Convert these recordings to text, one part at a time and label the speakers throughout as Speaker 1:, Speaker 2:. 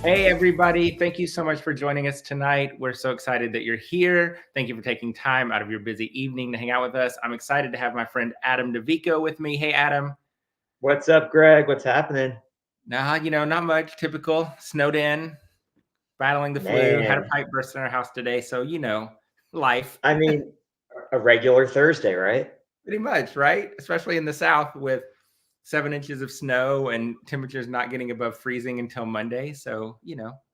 Speaker 1: Hey, everybody. Thank you so much for joining us tonight. We're so excited that you're here. Thank you for taking time out of your busy evening to hang out with us. I'm excited to have my friend Adam Dovico with me. Hey, Adam.
Speaker 2: What's up, Greg? What's happening?
Speaker 1: Not much. Typical. Snowed in, battling the flu. Had a pipe burst in our house today. So, life.
Speaker 2: I mean, a regular Thursday, right?
Speaker 1: Pretty much, right? Especially in the South with 7 inches of snow and temperatures not getting above freezing until Monday. So,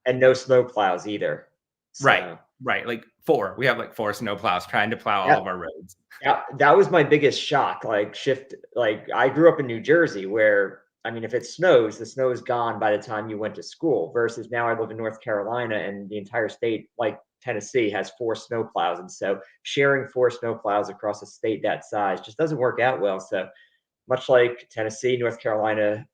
Speaker 2: And no snow plows either.
Speaker 1: So. Right. Like 4. We have like 4 snow plows trying to plow all of our roads.
Speaker 2: Yeah, that was my biggest shock. I grew up in New Jersey where, if it snows, the snow is gone by the time you went to school versus now I live in North Carolina and the entire state, like Tennessee, has 4 snow plows. And so sharing 4 snow plows across a state that size just doesn't work out well. So much like Tennessee, North Carolina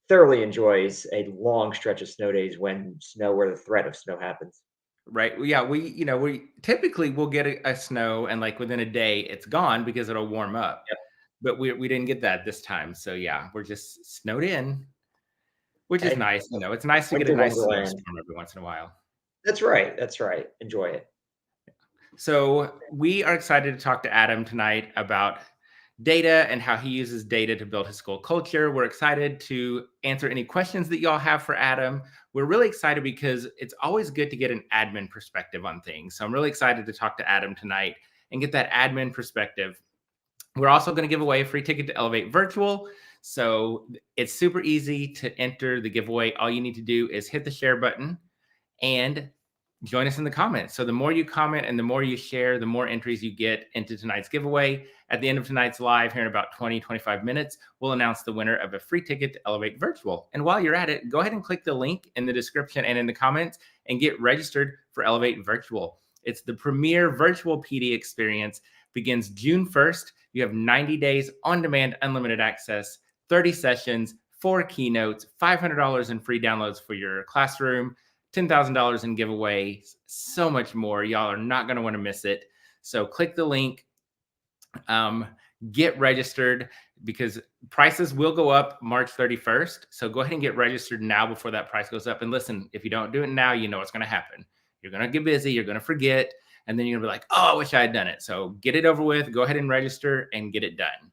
Speaker 2: thoroughly enjoys a long stretch of snow days when snow or the threat of snow happens.
Speaker 1: Right. Yeah. We typically will get a snow and like within a day it's gone because it'll warm up.
Speaker 2: Yep.
Speaker 1: But we didn't get that this time. So yeah, we're just snowed in, which is nice. It's nice to get a nice snowstorm every once in a while.
Speaker 2: That's right. Enjoy it.
Speaker 1: So we are excited to talk to Adam tonight about data and how he uses data to build his school culture. We're excited to answer any questions that y'all have for Adam. We're really excited because it's always good to get an admin perspective on things. So I'm really excited to talk to Adam tonight and get that admin perspective. We're also going to give away a free ticket to Elevate Virtual. So it's super easy to enter the giveaway. All you need to do is hit the share button and join us in the comments. So the more you comment and the more you share, the more entries you get into tonight's giveaway. At the end of tonight's live here in about 25 minutes, we'll announce the winner of a free ticket to Elevate Virtual. And while you're at it, go ahead and click the link in the description and in the comments and get registered for Elevate Virtual. It's the premier virtual PD experience. Begins June 1st. You have 90 days on-demand unlimited access, 30 sessions, 4 keynotes, $500 in free downloads for your classroom, $10,000 in giveaways, so much more. Y'all are not going to want to miss it. So click the link, get registered because prices will go up March 31st. So go ahead and get registered now before that price goes up. And listen, if you don't do it now, you know what's going to happen. You're going to get busy. You're going to forget. And then you're going to be like, oh, I wish I had done it. So get it over with. Go ahead and register and get it done.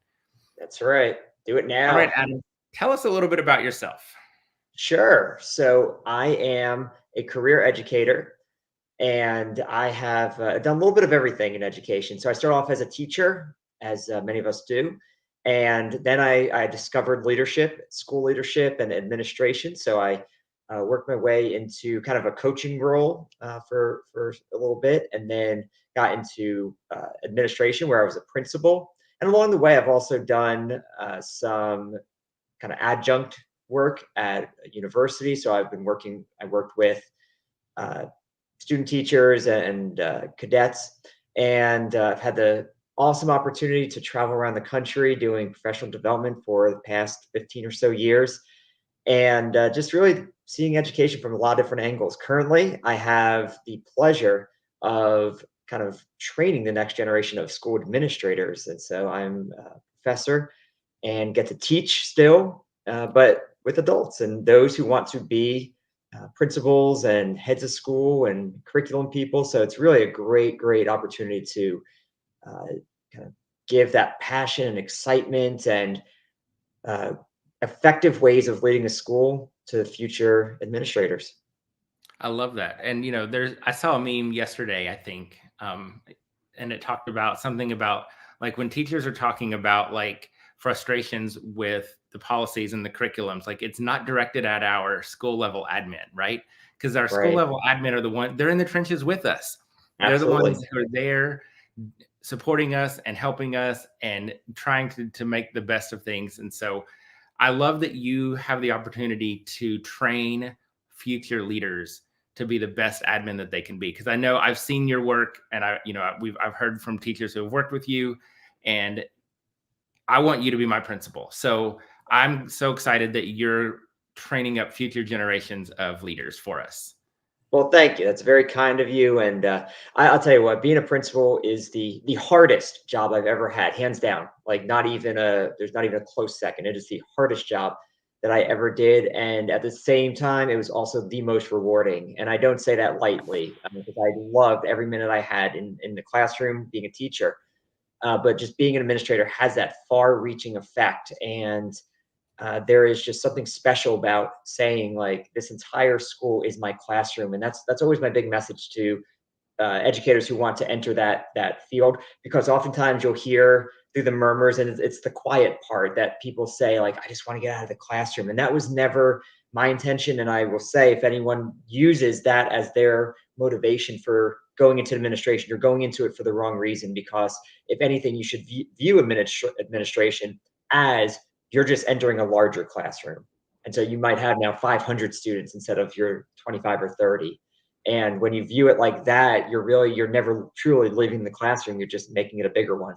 Speaker 2: That's right. Do it now.
Speaker 1: All right, Adam, tell us a little bit about yourself.
Speaker 2: Sure. So I am a career educator, and I have done a little bit of everything in education. So I started off as a teacher, as many of us do. And then I discovered leadership, school leadership and administration. So I worked my way into kind of a coaching role for a little bit, and then got into administration where I was a principal. And along the way, I've also done some kind of adjunct work at a university. So I worked with student teachers and cadets, and I've had the awesome opportunity to travel around the country doing professional development for the past 15 or so years, and just really seeing education from a lot of different angles. Currently, I have the pleasure of kind of training the next generation of school administrators. And so I'm a professor and get to teach still, but with adults and those who want to be principals and heads of school and curriculum people. So it's really a great opportunity to kind of give that passion and excitement and effective ways of leading a school to future administrators.
Speaker 1: I love that. And I saw a meme yesterday, I think, um, and it talked about something about like when teachers are talking about like frustrations with the policies and the curriculums, like it's not directed at our school level admin, right? Because our school
Speaker 2: Right.
Speaker 1: level admin are the one, they're in the trenches with us. They're the
Speaker 2: Absolutely.
Speaker 1: ones who are there supporting us and helping us and trying to make the best of things. And so I love that you have the opportunity to train future leaders to be the best admin that they can be. Because I know I've seen your work, and I've heard from teachers who have worked with you, and I want you to be my principal. So I'm so excited that you're training up future generations of leaders for us.
Speaker 2: Well, thank you. That's very kind of you. And I'll tell you what, being a principal is the hardest job I've ever had, hands down. Like there's not even a close second. It is the hardest job that I ever did. And at the same time, it was also the most rewarding. And I don't say that lightly because I loved every minute I had in the classroom being a teacher. But just being an administrator has that far-reaching effect. And there is just something special about saying like this entire school is my classroom, and that's always my big message to educators who want to enter that field, because oftentimes you'll hear through the murmurs, and it's the quiet part that people say like, I just want to get out of the classroom, and that was never my intention. And I will say, if anyone uses that as their motivation for going into administration, you're going into it for the wrong reason, because if anything, you should view administration as you're just entering a larger classroom. And so you might have now 500 students instead of your 25 or 30. And when you view it like that, you're never truly leaving the classroom. You're just making it a bigger one.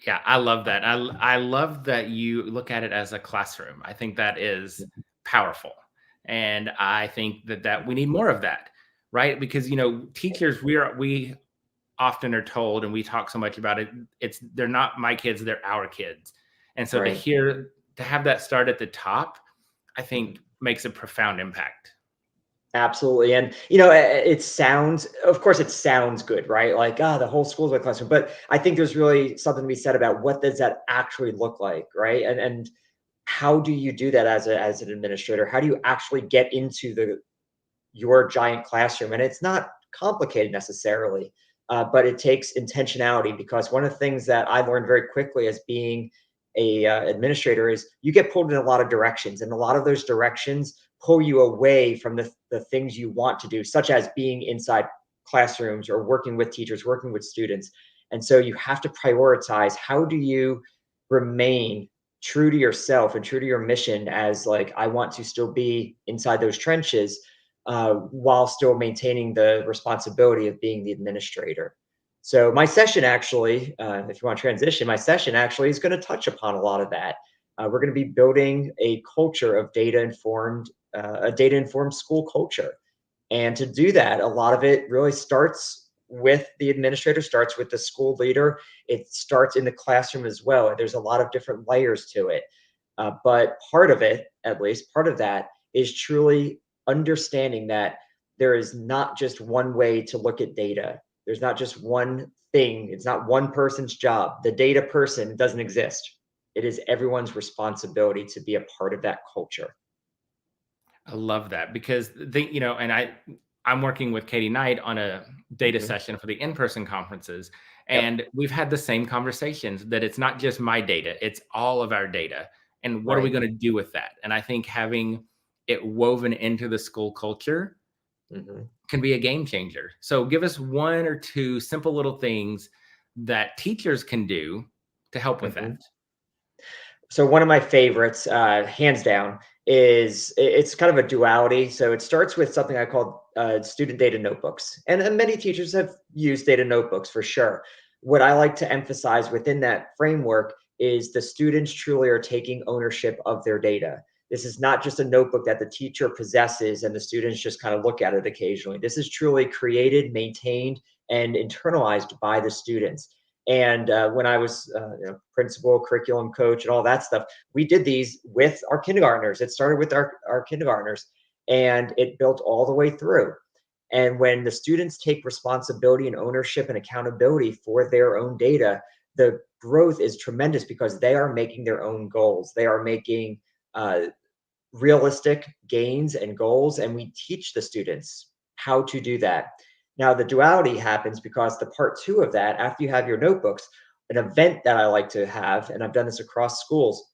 Speaker 1: Yeah, I love that. I love that you look at it as a classroom. I think that is powerful. And I think that we need more of that, right? Because teachers, we often are told, and we talk so much about it, they're not my kids, they're our kids. And so
Speaker 2: Right.
Speaker 1: to have that start at the top, I think makes a profound impact.
Speaker 2: Absolutely. And, of course, it sounds good, right? Like, the whole school's my classroom. But I think there's really something to be said about what does that actually look like, right? And how do you do that as an administrator? How do you actually get into your giant classroom? And it's not complicated necessarily, but it takes intentionality, because one of the things that I learned very quickly as being a administrator is you get pulled in a lot of directions, and a lot of those directions pull you away from the things you want to do, such as being inside classrooms or working with teachers, working with students. And so you have to prioritize, how do you remain true to yourself and true to your mission, as like, I want to still be inside those trenches, while still maintaining the responsibility of being the administrator. So my session actually, if you want to transition, my session actually is going to touch upon a lot of that. We're going to be building a culture of a data informed school culture. And to do that, a lot of it really starts with the administrator, starts with the school leader. It starts in the classroom as well. There's a lot of different layers to it. But part of it, at least part of that, is truly understanding that there is not just one way to look at data. There's not just one thing. It's not one person's job. The data person doesn't exist. It is everyone's responsibility to be a part of that culture.
Speaker 1: I love that because and I'm working with Katie Knight on a data
Speaker 2: Mhm.
Speaker 1: session for the in-person conferences,
Speaker 2: Yep.
Speaker 1: and we've had the same conversations that it's not just my data, it's all of our data. And what are we
Speaker 2: Right.
Speaker 1: going to do with that? And I think having it woven into the school culture
Speaker 2: Mhm.
Speaker 1: can be a game changer. So give us one or two simple little things that teachers can do to help with that.
Speaker 2: Mhm. So one of my favorites, hands down, it's kind of a duality. So it starts with something I call student data notebooks, and many teachers have used data notebooks for sure. What I like to emphasize within that framework is the students truly are taking ownership of their data. This is not just a notebook that the teacher possesses and the students just kind of look at it occasionally. This is truly created, maintained, and internalized by the students. And when I was principal, curriculum coach, and all that stuff, we did these with our kindergartners. It started with our kindergartners, and it built all the way through. And when the students take responsibility and ownership and accountability for their own data, the growth is tremendous, because they are making their own goals. They are making uh, realistic gains and goals, and we teach the students how to do that. Now, the duality happens because the part two of that, after you have your notebooks, an event that I like to have, and I've done this across schools,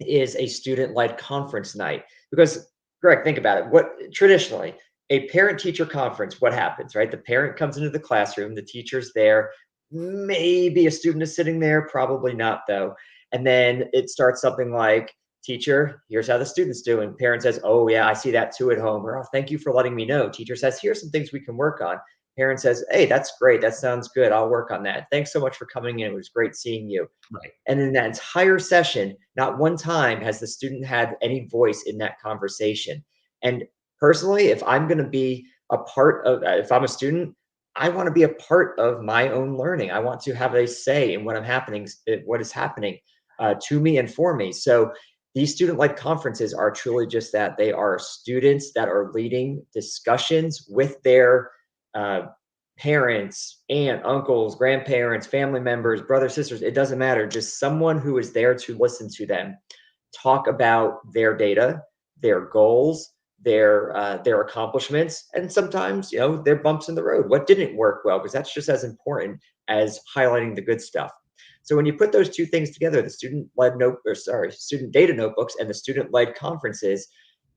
Speaker 2: is a student-led conference night. Because, Greg, think about it. What traditionally a parent-teacher conference, what happens, right? The parent comes into the classroom, the teacher's there, maybe a student is sitting there, probably not though. And then it starts something like, teacher, here's how the student's doing. Parent says, oh yeah, I see that too at home. Or, oh, thank you for letting me know. Teacher says, here's some things we can work on. Parent says, hey, that's great. That sounds good. I'll work on that. Thanks so much for coming in. It was great seeing you.
Speaker 1: Right.
Speaker 2: And in that entire session, not one time has the student had any voice in that conversation. And personally, if I'm going to be a part of, if I'm a student, I want to be a part of my own learning. I want to have a say in what is happening to me and for me. So these student-led conferences are truly just that. They are students that are leading discussions with their parents, aunt, uncles, grandparents, family members, brothers, sisters. It doesn't matter. Just someone who is there to listen to them talk about their data, their goals, their accomplishments, and sometimes their bumps in the road. What didn't work well? Because that's just as important as highlighting the good stuff. So when you put those two things together, the student data notebooks and the student-led conferences,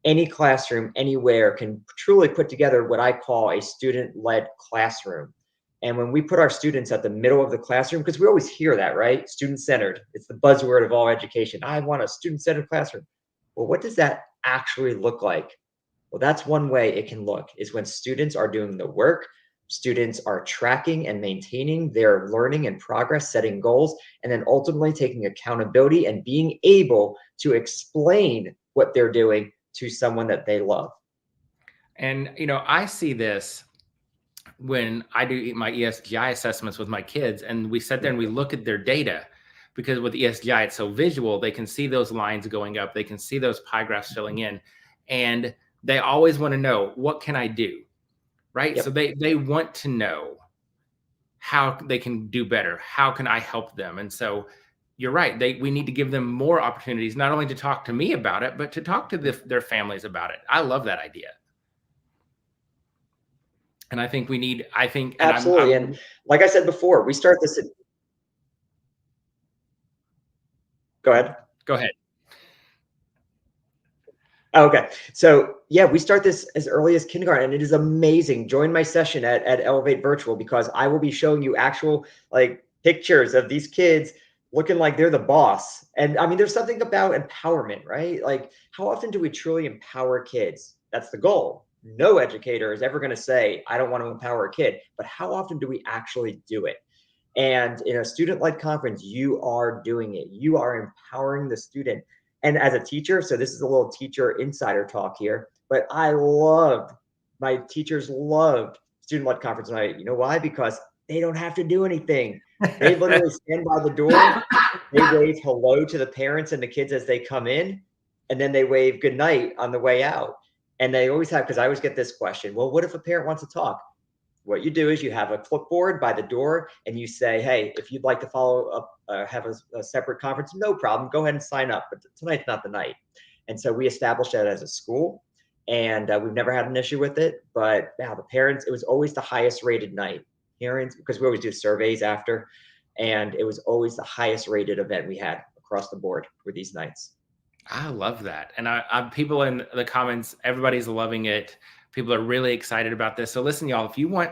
Speaker 2: any classroom anywhere can truly put together what I call a student-led classroom. And when we put our students at the middle of the classroom, because we always hear that, right? Student-centered. It's the buzzword of all education. I want a student-centered classroom. Well, what does that actually look like? Well, that's one way it can look, is when students are doing the work, students are tracking and maintaining their learning and progress, setting goals, and then ultimately taking accountability and being able to explain what they're doing to someone that they love.
Speaker 1: And, I see this when I do my ESGI assessments with my kids, and we sit there and we look at their data, because with ESGI, it's so visual. They can see those lines going up. They can see those pie graphs filling in. And they always want to know, what can I do? Right.
Speaker 2: Yep.
Speaker 1: So they want to know how they can do better. How can I help them? And so you're right. We need to give them more opportunities, not only to talk to me about it, but to talk to their families about it. I love that idea. And I think
Speaker 2: Absolutely. And like I said before, we start this. Go ahead.
Speaker 1: Go ahead.
Speaker 2: Okay. So yeah, we start this as early as kindergarten, and it is amazing. Join my session at Elevate Virtual, because I will be showing you actual pictures of these kids looking like they're the boss. And I mean, there's something about empowerment, right? Like, how often do we truly empower kids? That's the goal. No educator is ever going to say, I don't want to empower a kid, but how often do we actually do it? And in a student-led conference, you are doing it. You are empowering the student. And as a teacher, so this is a little teacher insider talk here, but my teachers loved student-led conference night. You know why? Because they don't have to do anything. They literally stand by the door. They wave hello to the parents and the kids as they come in, and then they wave good night on the way out. And they always have, because I always get this question, well, what if a parent wants to talk? What you do is you have a clipboard by the door, and you say, hey, if you'd like to follow up, have a separate conference, no problem. Go ahead and sign up. But tonight's not the night. And so we established that as a school, and we've never had an issue with it. But now the parents, it was always the highest rated night. Parents, because we always do surveys after, and it was always the highest rated event we had across the board for these nights.
Speaker 1: I love that. And people in the comments, everybody's loving it. People are really excited about this. So listen, y'all, if you want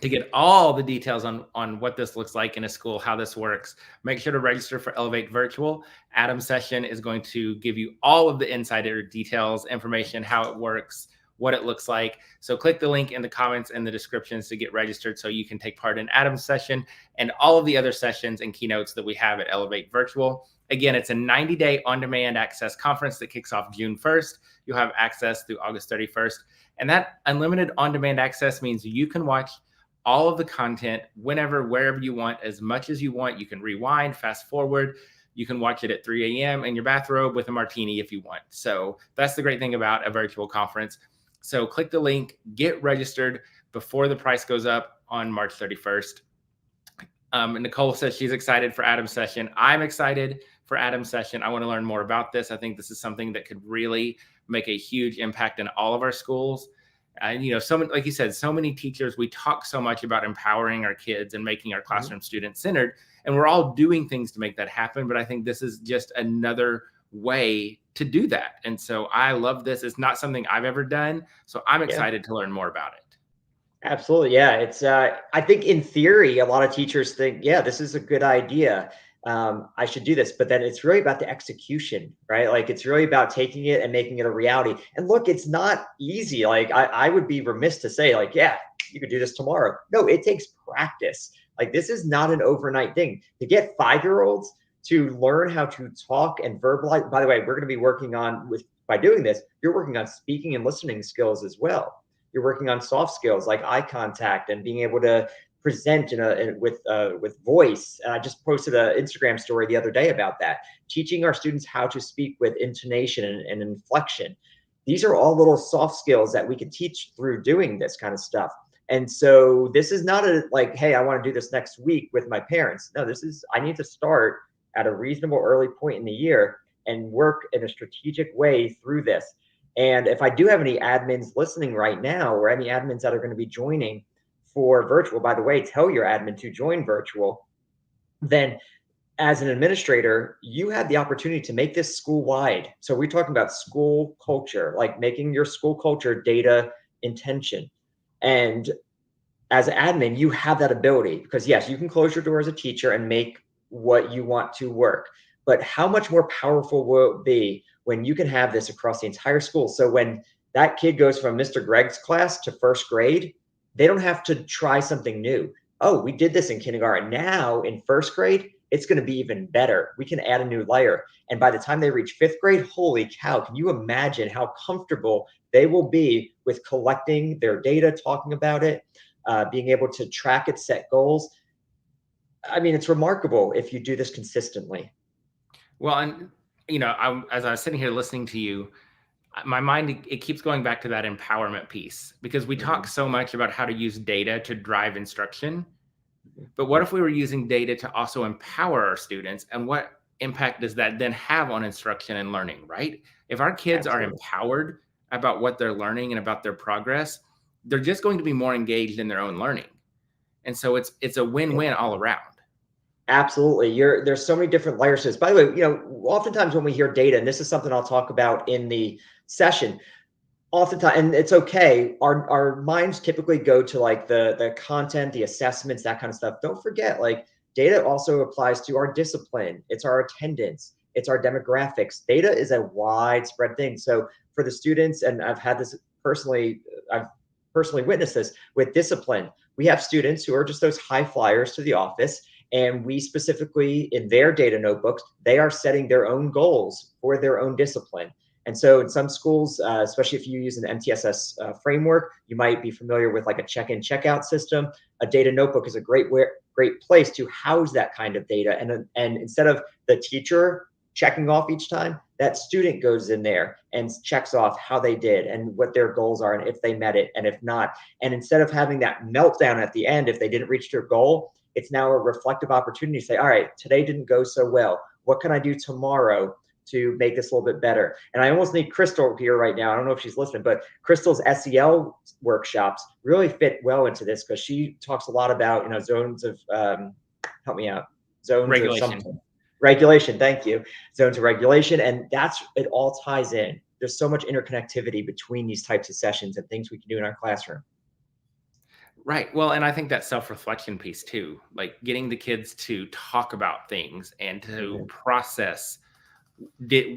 Speaker 1: to get all the details on what this looks like in a school, how this works, make sure to register for Elevate Virtual. Adam's session is going to give you all of the insider details, information, how it works, what it looks like. So click the link in the comments and the descriptions to get registered so you can take part in Adam's session and all of the other sessions and keynotes that we have at Elevate Virtual. Again, it's a 90-day on-demand access conference that kicks off June 1st. You'll have access through August 31st. And that unlimited on-demand access means you can watch all of the content whenever, wherever you want, as much as you want. You can rewind, fast forward. You can watch it at 3 a.m. in your bathrobe with a martini if you want. So that's the great thing about a virtual conference. So click the link, get registered before the price goes up on March 31st. Nicole says she's excited for Adam's session. I'm excited for Adam's session. I want to learn more about this. I think this is something that could really make a huge impact in all of our schools. And so many, like you said, so many teachers, we talk so much about empowering our kids and making our
Speaker 2: Mhm.
Speaker 1: classroom student centered, and we're all doing things to make that happen. But I think this is just another way to do that. And so I love this. It's not something I've ever done, so I'm
Speaker 2: Yeah.
Speaker 1: excited to learn more about it.
Speaker 2: Absolutely. Yeah. I think in theory, a lot of teachers think, yeah, this is a good idea. I should do this. But then it's really about the execution, right? Like it's really about taking it and making it a reality. And look, it's not easy. Like I would be remiss to say, like, yeah, you could do this tomorrow. No, it takes practice. Like this is not an overnight thing. To get 5-year-olds to learn how to talk and verbalize. By the way, we're going to be working on with by doing this, you're working on speaking and listening skills as well. You're working on soft skills like eye contact and being able to present with voice. I just posted an Instagram story the other day about that, teaching our students how to speak with intonation and inflection. These are all little soft skills that we can teach through doing this kind of stuff. And so this is not a like, hey, I want to do this next week with my parents. No, this is I need to start at a reasonable early point in the year and work in a strategic way through this. And if I do have any admins listening right now, or any admins that are going to be joining for virtual, by the way, tell your admin to join virtual. Then, as an administrator, you have the opportunity to make this school wide. So, we're talking about school culture, like making your school culture data intention. And as an admin, you have that ability because, yes, you can close your door as a teacher and make what you want to work. But how much more powerful will it be when you can have this across the entire school? So when that kid goes from Mr. Greg's class to first grade, they don't have to try something new. Oh, we did this in kindergarten. Now in first grade, it's going to be even better. We can add a new layer. And by the time they reach fifth grade, holy cow, can you imagine how comfortable they will be with collecting their data, talking about it, being able to track it, set goals? I mean, it's remarkable if you do this consistently.
Speaker 1: Well, and as I was sitting here listening to you, my mind it keeps going back to that empowerment piece because we talk
Speaker 2: Mhm.
Speaker 1: so much about how to use data to drive instruction. But what if we were using data to also empower our students? And what impact does that then have on instruction and learning, right? If our kids are
Speaker 2: Absolutely.
Speaker 1: empowered about what they're learning and about their progress, they're just going to be more engaged in their own learning. And so it's a
Speaker 2: Yeah.
Speaker 1: win-win all around.
Speaker 2: Absolutely. There's so many different layers to this. By the way, oftentimes when we hear data, and this is something I'll talk about in the session, oftentimes, and it's okay, our minds typically go to like the content, the assessments, that kind of stuff. Don't forget, like data also applies to our discipline. It's our attendance, it's our demographics. Data is a widespread thing. So for the students, and I've personally witnessed this with discipline. We have students who are just those high flyers to the office, and we specifically in their data notebooks, they are setting their own goals for their own discipline. And so in some schools, especially if you use an MTSS framework, you might be familiar with like a check-in, check-out system. A data notebook is a great place to house that kind of data. And instead of the teacher checking off each time, that student goes in there and checks off how they did and what their goals are and if they met it and if not. And instead of having that meltdown at the end if they didn't reach their goal, it's now a reflective opportunity to say, all right, today didn't go so well. What can I do tomorrow to make this a little bit better? And I almost need Crystal here right now. I don't know if she's listening, but Crystal's SEL workshops really fit well into this because she talks a lot about, zones of, help me out, zones of
Speaker 1: Regulation.
Speaker 2: something. Regulation, thank you. Zones of regulation. And it all ties in. There's so much interconnectivity between these types of sessions and things we can do in our classroom.
Speaker 1: Right. Well, and I think that self-reflection piece too, like getting the kids to talk about things and to
Speaker 2: Mhm.
Speaker 1: process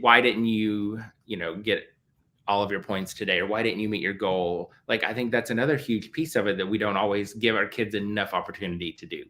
Speaker 1: why didn't you, get all of your points today, or why didn't you meet your goal? Like I think that's another huge piece of it that we don't always give our kids enough opportunity to do.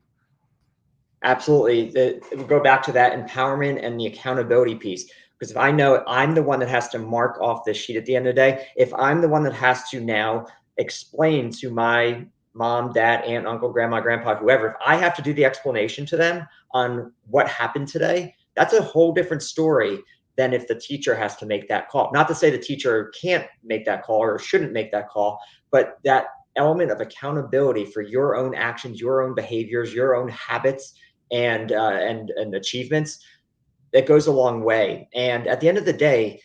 Speaker 2: Absolutely. We go back to that empowerment and the accountability piece. Because if I know I'm the one that has to mark off this sheet at the end of the day, if I'm the one that has to now explain to my mom, dad, aunt, uncle, grandma, grandpa, whoever, if I have to do the explanation to them on what happened today, that's a whole different story than if the teacher has to make that call. Not to say the teacher can't make that call or shouldn't make that call, but that element of accountability for your own actions, your own behaviors, your own habits, and achievements, that goes a long way. And at the end of the day,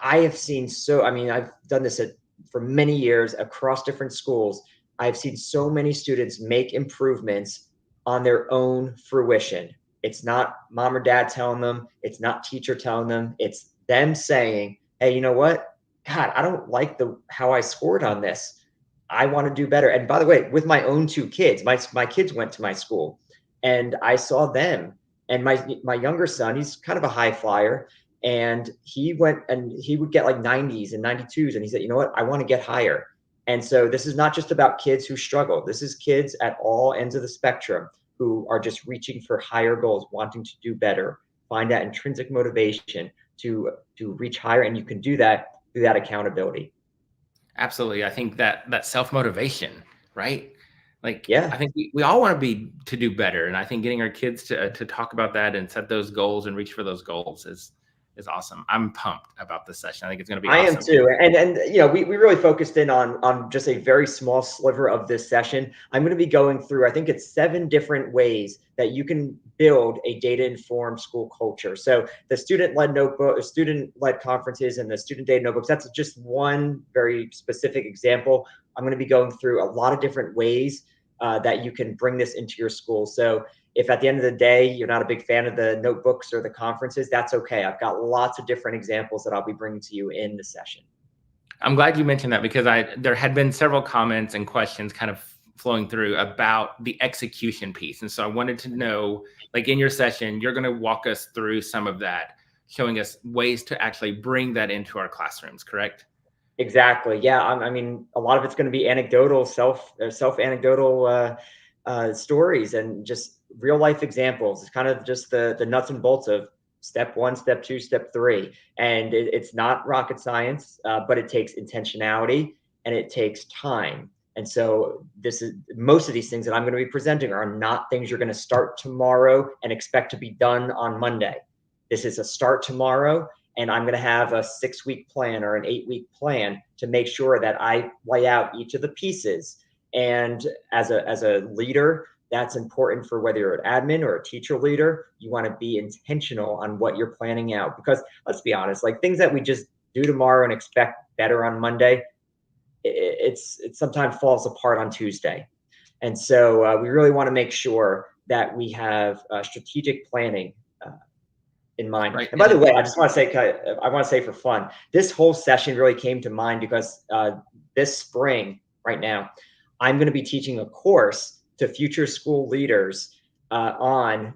Speaker 2: I have seen so I mean, I've done this at for many years across different schools, I've seen so many students make improvements on their own fruition. It's not mom or dad telling them, it's not teacher telling them, it's them saying, hey, you know what? God, I don't like how I scored on this. I want to do better. And by the way, with my own two kids, my kids went to my school and I saw them. And my younger son, he's kind of a high flyer, and he went and he would get like 90s and 92s, and he said, you know what, I want to get higher. And so this is not just about kids who struggle. This is kids at all ends of the spectrum who are just reaching for higher goals, wanting to do better, find that intrinsic motivation to reach higher. And you can do that through that accountability.
Speaker 1: Absolutely. I think that self-motivation, right? Like,
Speaker 2: Yeah.
Speaker 1: I think we all want to do better. And I think getting our kids to talk about that and set those goals and reach for those goals is awesome. I'm pumped about this session. I think it's going to be
Speaker 2: I am
Speaker 1: awesome.
Speaker 2: too. And you know, we really focused in on just a very small sliver of this session. I'm going to be going through, I think it's 7 different ways that you can build a data-informed school culture. So the student-led notebook, student-led conferences, and the student data notebooks, that's just one very specific example. I'm going to be going through a lot of different ways that you can bring this into your school. So if at the end of the day, you're not a big fan of the notebooks or the conferences, that's okay. I've got lots of different examples that I'll be bringing to you in the session.
Speaker 1: I'm glad you mentioned that because there had been several comments and questions kind of flowing through about the execution piece. And so I wanted to know, like in your session, you're going to walk us through some of that, showing us ways to actually bring that into our classrooms, correct?
Speaker 2: Exactly. Yeah. I mean, a lot of it's going to be anecdotal, self-anecdotal stories and just real life examples. It's kind of just the nuts and bolts of step 1, step 2, step 3. And it's not rocket science, but it takes intentionality and it takes time. And so most of these things that I'm going to be presenting are not things you're going to start tomorrow and expect to be done on Monday. This is a start tomorrow, and I'm going to have a 6-week plan or an 8-week plan to make sure that I lay out each of the pieces. And as a leader, that's important for whether you're an admin or a teacher leader. You want to be intentional on what you're planning out, because let's be honest, like things that we just do tomorrow and expect better on Monday, it sometimes falls apart on Tuesday. And so we really want to make sure that we have strategic planning in mind.
Speaker 1: Right.
Speaker 2: And by the way, I just want to say for fun, this whole session really came to mind because this spring, right now, I'm going to be teaching a course to future school leaders on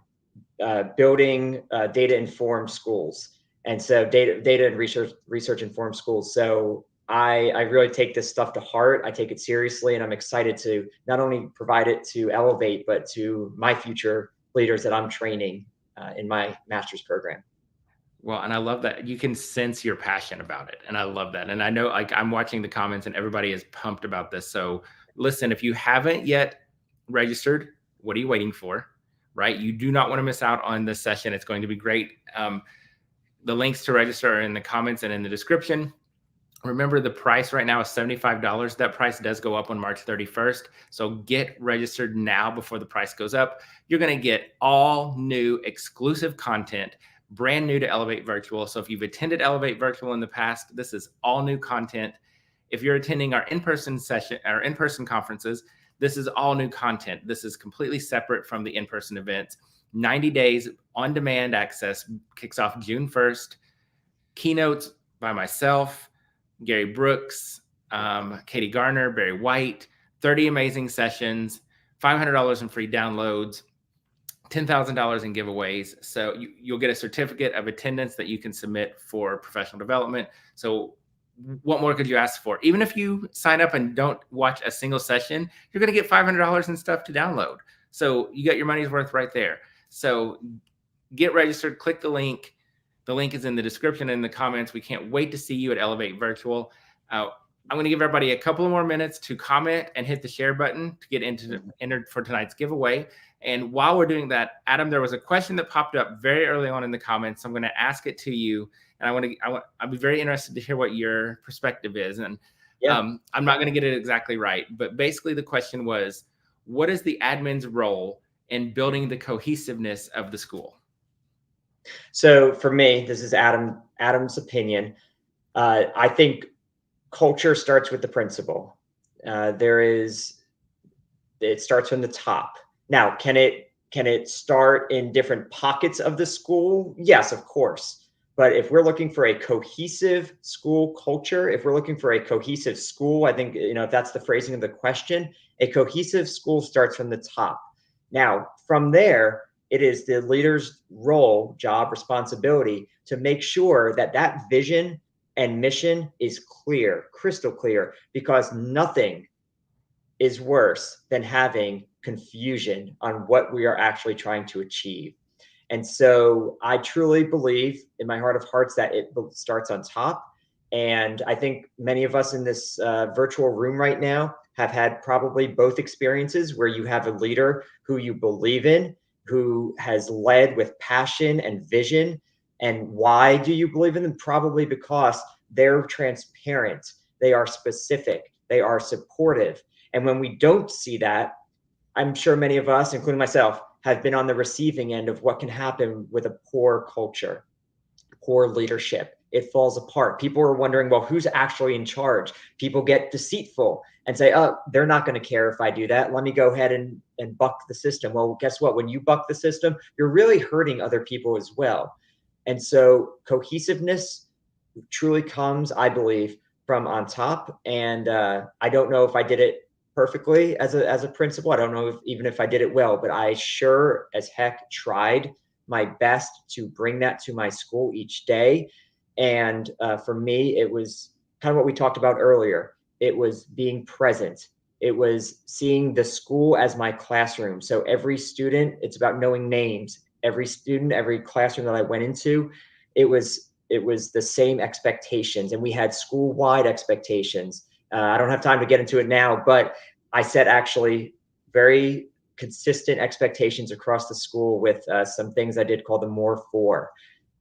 Speaker 2: building data-informed schools. And so data and research-informed schools. So I really take this stuff to heart. I take it seriously, and I'm excited to not only provide it to Elevate, but to my future leaders that I'm training in my master's program.
Speaker 1: Well, and I love that you can sense your passion about it. And I love that. And I know, like, I'm watching the comments and everybody is pumped about this. So listen, if you haven't yet registered, what are you waiting for? Right? You do not want to miss out on this session. It's going to be great. The links to register are in the comments and in the description. Remember, the price right now is $75. That price does go up on March 31st. So get registered now before the price goes up. You're going to get all new exclusive content, brand new to Elevate Virtual. So if you've attended Elevate Virtual in the past, this is all new content. If you're attending our in-person session, our in-person conferences, this is all new content. This is completely separate from the in-person events. 90 days on-demand access kicks off June 1st. Keynotes by myself, Gary Brooks, Katie Garner, Barry White, 30 amazing sessions, $500 in free downloads, $10,000 in giveaways. So you'll get a certificate of attendance that you can submit for professional development. So what more could you ask for? Even if you sign up and don't watch a single session, you're going to get $500 in stuff to download. So you got your money's worth right there. So get registered, click the link. The link is in the description and in the comments. We can't wait to see you at Elevate Virtual. I'm going to give everybody a couple of more minutes to comment and hit the share button to get entered for tonight's giveaway. And while we're doing that, Adam, there was a question that popped up very early on in the comments. So I'm going to ask it to you, and I'll be very interested to hear what your perspective is. And
Speaker 2: yeah.
Speaker 1: I'm not going to get it exactly right, but basically the question was, what is the admin's role in building the cohesiveness of the school?
Speaker 2: So for me, this is Adam's opinion. I think culture starts with the principal. It starts from the top. Now, can it start in different pockets of the school? Yes, of course. But if we're looking for a cohesive school culture, if we're looking for a cohesive school, I think, if that's the phrasing of the question, a cohesive school starts from the top. Now, from there, it is the leader's role, job, responsibility to make sure that that vision and mission is clear, crystal clear, because nothing is worse than having confusion on what we are actually trying to achieve. And so I truly believe in my heart of hearts that it starts on top. And I think many of us in this virtual room right now have had probably both experiences where you have a leader who you believe in, who has led with passion and vision. And why do you believe in them? Probably because they're transparent, they are specific, they are supportive. And when we don't see that, I'm sure many of us, including myself, have been on the receiving end of what can happen with a poor culture, poor leadership. It falls apart. People are wondering, well, who's actually in charge? People get deceitful and say, oh, they're not going to care if I do that. Let me go ahead and buck the system. Well, guess what? When you buck the system, you're really hurting other people as well. And so cohesiveness truly comes, I believe, from on top. And I don't know if I did it perfectly as a principal. I don't know even if I did it well, but I sure as heck tried my best to bring that to my school each day. And for me, it was kind of what we talked about earlier. It was being present. It was seeing the school as my classroom. So every student, it's about knowing names. Every student, every classroom that I went into, it was the same expectations, and we had school-wide expectations. I don't have time to get into it now, but I set actually very consistent expectations across the school with some things I did call the more for.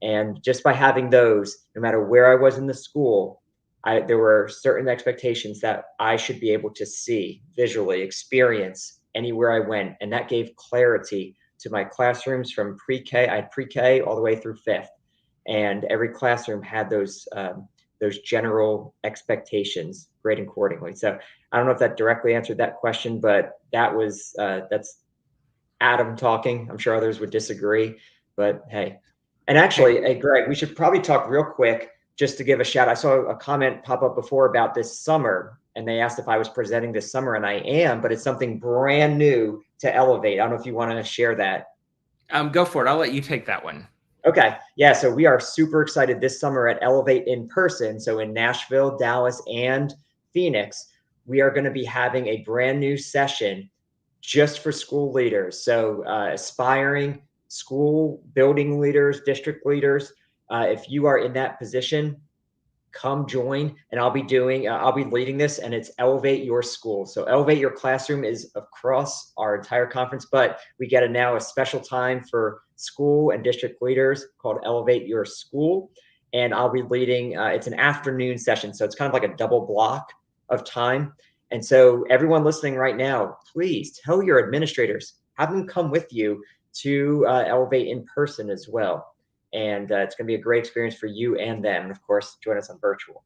Speaker 2: And just by having those, no matter where I was in the school, there were certain expectations that I should be able to see, visually, experience anywhere I went. And that gave clarity to my classrooms from pre-K. I had pre-K all the way through fifth. And every classroom had those general expectations, grading accordingly. So I don't know if that directly answered that question, but that's Adam talking. I'm sure others would disagree, but hey. And actually, hey, Greg, we should probably talk real quick just to give a shout. I saw a comment pop up before about this summer, and they asked if I was presenting this summer, and I am, but it's something brand new to Elevate. I don't know if you want to share that.
Speaker 1: Go for it. I'll let you take that one.
Speaker 2: Okay. Yeah. So we are super excited this summer at Elevate in person. So in Nashville, Dallas, and Phoenix, we are going to be having a brand new session just for school leaders. So aspiring school building leaders, district leaders, if you are in that position, come join. And I'll be leading this, and it's Elevate Your School. So Elevate Your Classroom is across our entire conference, but we get now a special time for school and district leaders called Elevate Your School. And I'll be leading, it's an afternoon session. So it's kind of like a double block of time. And so everyone listening right now, please tell your administrators, have them come with you to Elevate in person as well. And it's going to be a great experience for you and them. And of course, join us on virtual.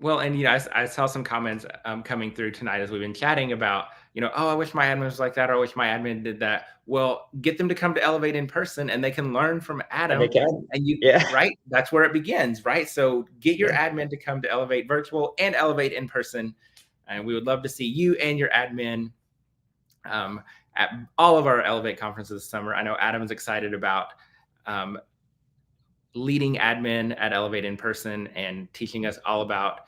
Speaker 1: Well, and I saw some comments coming through tonight as we've been chatting about, oh, I wish my admin was like that, or I wish my admin did that. Well, get them to come to Elevate in person, and they can learn from Adam.
Speaker 2: And they can.
Speaker 1: And right? That's where it begins, right? So get your admin to come to Elevate virtual and Elevate in person, and we would love to see you and your admin at all of our Elevate conferences this summer. I know Adam's excited about leading admin at Elevate in person and teaching us all about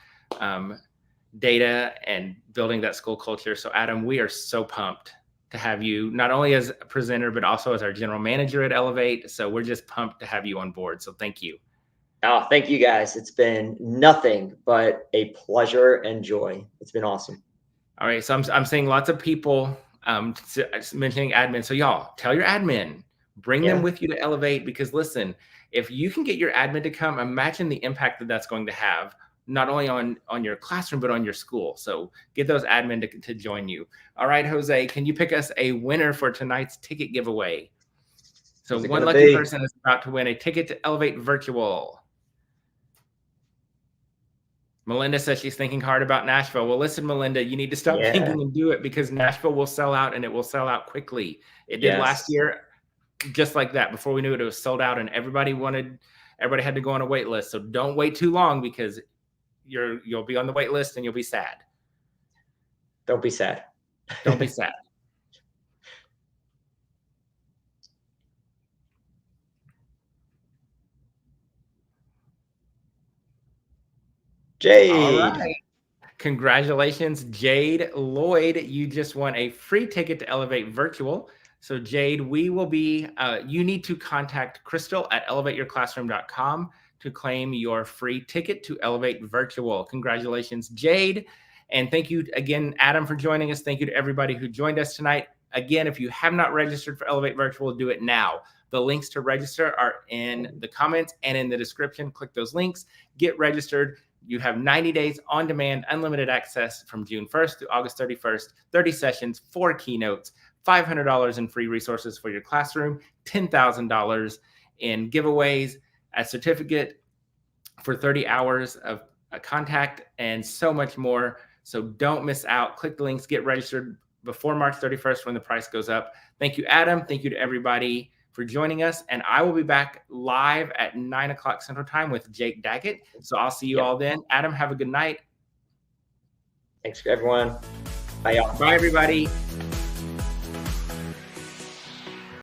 Speaker 1: data and building that school culture. So Adam, we are so pumped to have you not only as a presenter, but also as our general manager at Elevate. So we're just pumped to have you on board. So thank you.
Speaker 2: Oh, thank you guys. It's been nothing but a pleasure and joy. It's been awesome.
Speaker 1: All right. So I'm seeing lots of people mentioning admin. So y'all tell your admin, bring them with you to Elevate, because listen, if you can get your admin to come, imagine the impact that that's going to have, not only on your classroom, but on your school. So get those admin to join you. All right, Jose, can you pick us a winner for tonight's ticket giveaway? So one lucky person is about to win a ticket to Elevate Virtual. Melinda says she's thinking hard about Nashville. Well, listen, Melinda, you need to stop
Speaker 2: Yeah.
Speaker 1: thinking and do it, because Nashville will sell out, and it will sell out quickly. It did last
Speaker 2: Yes.
Speaker 1: year, just like that. Before we knew it, it was sold out, and everybody had to go on a wait list. So don't wait too long, because you'll be on the wait list and you'll be sad.
Speaker 2: Don't be sad.
Speaker 1: Don't be sad.
Speaker 2: Jade.
Speaker 1: All right. Congratulations, Jade Lloyd. You just won a free ticket to Elevate Virtual. So Jade, we will be, you need to contact Crystal at elevateyourclassroom.com to claim your free ticket to Elevate Virtual. Congratulations, Jade. And thank you again, Adam, for joining us. Thank you to everybody who joined us tonight. Again, if you have not registered for Elevate Virtual, do it now. The links to register are in the comments and in the description. Click those links, get registered. You have 90 days on demand, unlimited access from June 1st to August 31st, 30 sessions, 4 keynotes, $500 in free resources for your classroom, $10,000 in giveaways, a certificate for 30 hours of contact, and so much more. So don't miss out. Click the links, get registered before March 31st when the price goes up. Thank you, Adam. Thank you to everybody for joining us. And I will be back live at 9 o'clock Central Time with Jake Daggett. So I'll see you all then. Adam, have a good night.
Speaker 2: Thanks, everyone. Bye, y'all.
Speaker 1: Bye, everybody.